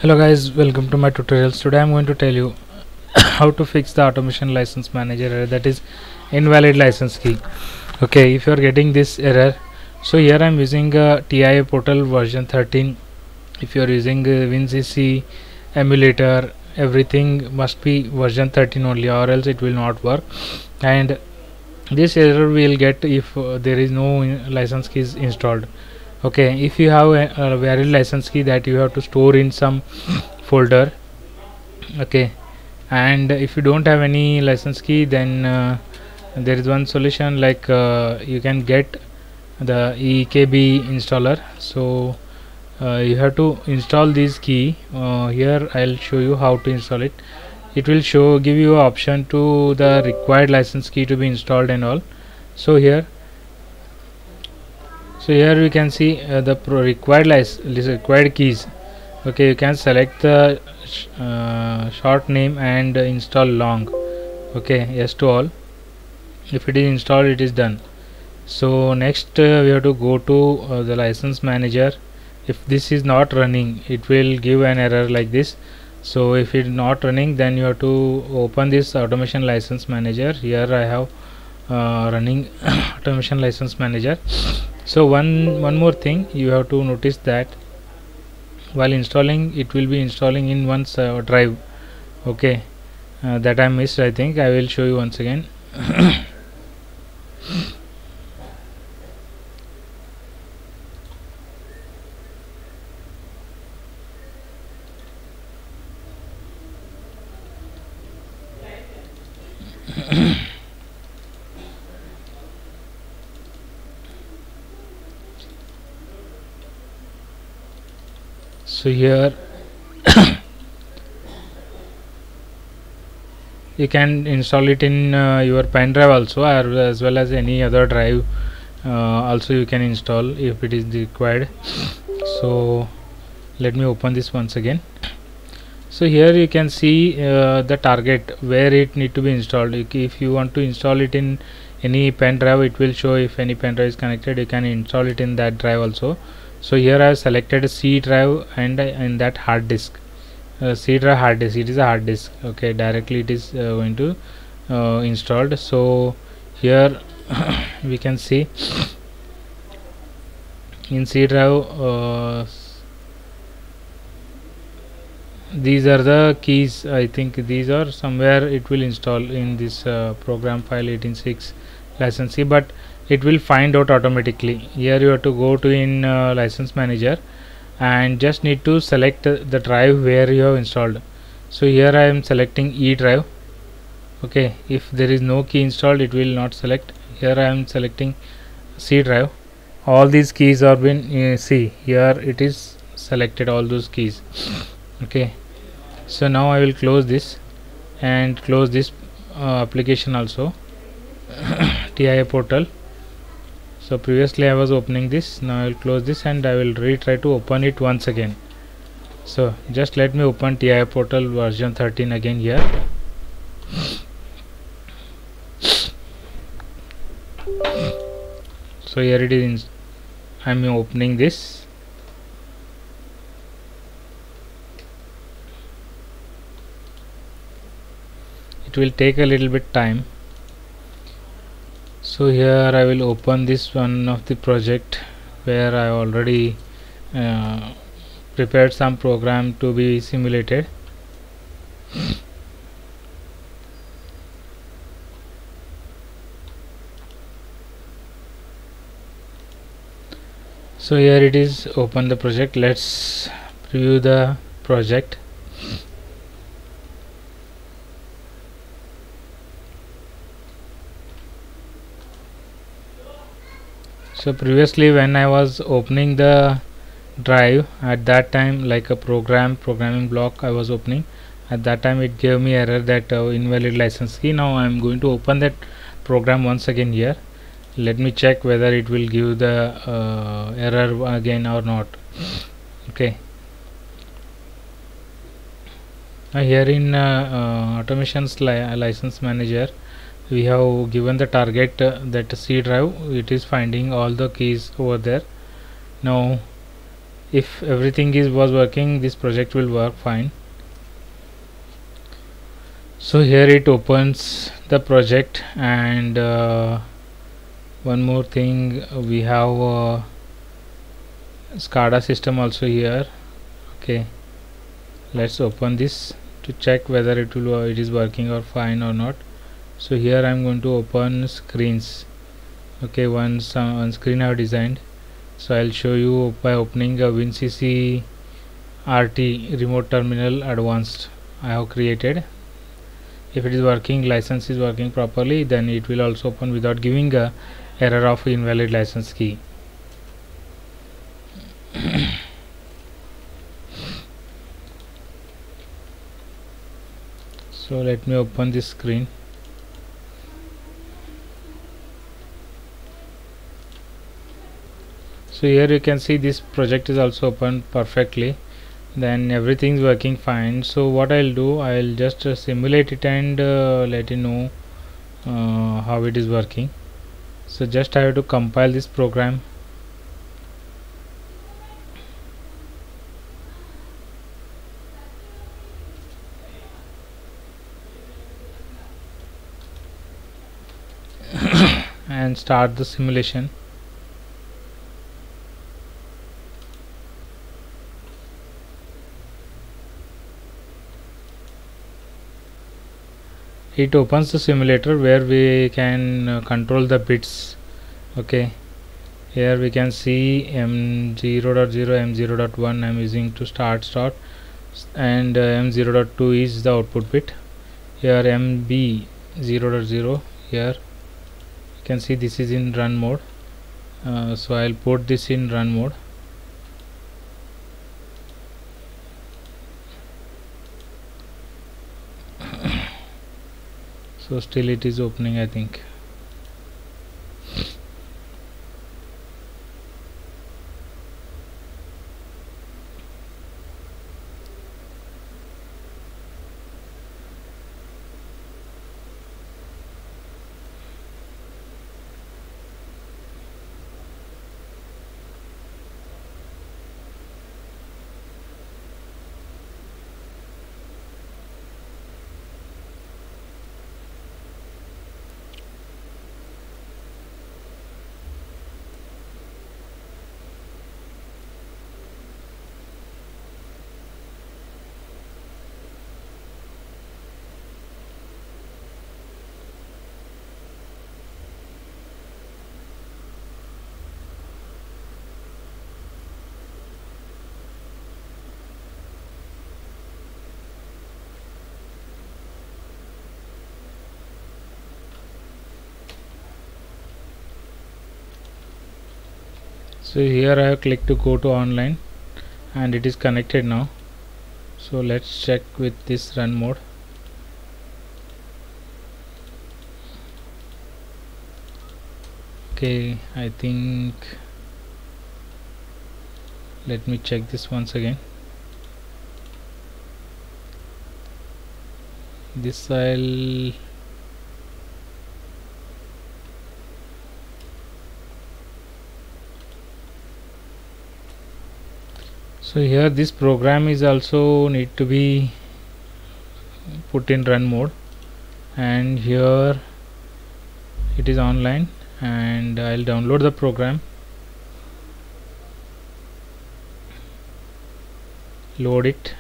Hello guys, welcome to my tutorials. Today I'm going to tell you how to fix the automation license manager error, that is invalid license key. Okay, if you are getting this error, so here I'm using TIA portal version 13. If you are using WinCC emulator, everything must be version 13 only, or else it will not work. And this error will get if there is no license keys installed. Okay, if you have a valid license key that you have to store in some folder. Okay, and if you don't have any license key, then there is one solution, like you can get the EKB installer. So you have to install this key. Here I'll show you how to install it. It will give you an option to the required license key to be installed and all. So here we can see the required keys. Okay, you can select the short name and install long. Okay, yes to all. If it is installed, it is done. So next we have to go to the license manager. If this is not running, it will give an error like this. So if it is not running, then you have to open this automation license manager. Here I have running automation license manager. So one more thing you have to notice, that while installing, it will be installing in one drive. Okay, that I missed. I think I will show you once again. So here you can install it in your pen drive also, or as well as any other drive also you can install if it is required. So let me open this once again. So here you can see the target where it need to be installed. If you want to install it in any pen drive, it will show if any pen drive is connected. You can install it in that drive also. So here I have selected a C drive and in that hard disk, C drive hard disk. It is a hard disk. Okay, directly it is going to installed. So here we can see in C drive these are the keys. I think these are somewhere it will install in this program file 18.6 license key, but it will find out automatically. Here you have to go to in license manager and just need to select the drive where you have installed. So here I am selecting E drive. Okay, if there is no key installed, it will not select. Here I am selecting C drive. All these keys are been see, here it is selected, all those keys. Okay, so now I will close this and close this application also. TIA portal. So previously I was opening this, now I will close this and I will retry to open it once again. So just let me open TIA portal version 13 again here. So here it is. I am opening this. It will take a little bit time. So here I will open this one of the project where I already prepared some program to be simulated. So here it is, open the project. Let's preview the project. So previously when I was opening the drive, at that time, like a programming block I was opening, at that time it gave me error that invalid license key. Now I am going to open that program once again here. Let me check whether it will give the error again or not. Okay, here in automations license manager, we have given the target that C drive. It is finding all the keys over there. Now if everything was working, this project will work fine. So here it opens the project, and one more thing, we have SCADA system also here. Okay, let's open this to check whether it is working or fine or not. So here I'm going to open screens. Okay, one screen I have designed, so I'll show you by opening a WinCC RT remote terminal advanced I have created. If it is working, license is working properly, then it will also open without giving a error of invalid license key. So let me open this screen. So here you can see this project is also open perfectly, then everything is working fine. So what I'll do, I'll just simulate it and let you know how it is working. So just I have to compile this program. And start the simulation. It opens the simulator where we can control the bits. Okay, here we can see M0.0, M0.1 I am using to start, and M0.2 is the output bit. Here MB0.0, here you can see this is in run mode. So I'll put this in run mode. So still it is opening, I think. So here I have clicked to go to online, and it is connected now. So let's check with this run mode. Okay, I think, let me check this once again. This I'll so here this program is also need to be put in run mode, and here it is online, and I'll download the program, load it,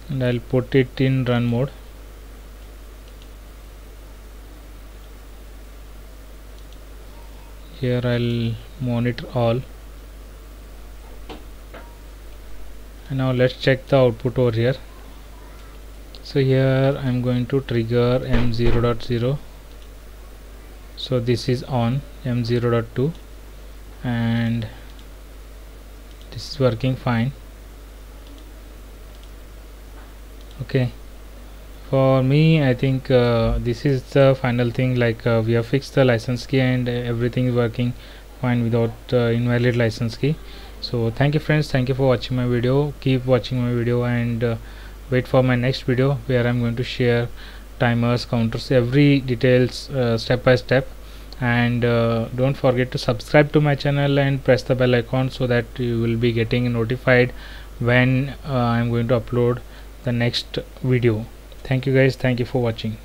and I'll put it in run mode. Here I'll monitor all, and now let's check the output over here. So here I'm going to trigger M0.0. so this is on M0.2, and this is working fine. Okay, for me I think this is the final thing, like we have fixed the license key and everything is working fine without invalid license key. So thank you friends, thank you for watching my video. Keep watching my video and wait for my next video where I'm going to share timers, counters, every details step by step. And don't forget to subscribe to my channel and press the bell icon so that you will be getting notified when I'm going to upload the next video. Thank you guys, thank you for watching.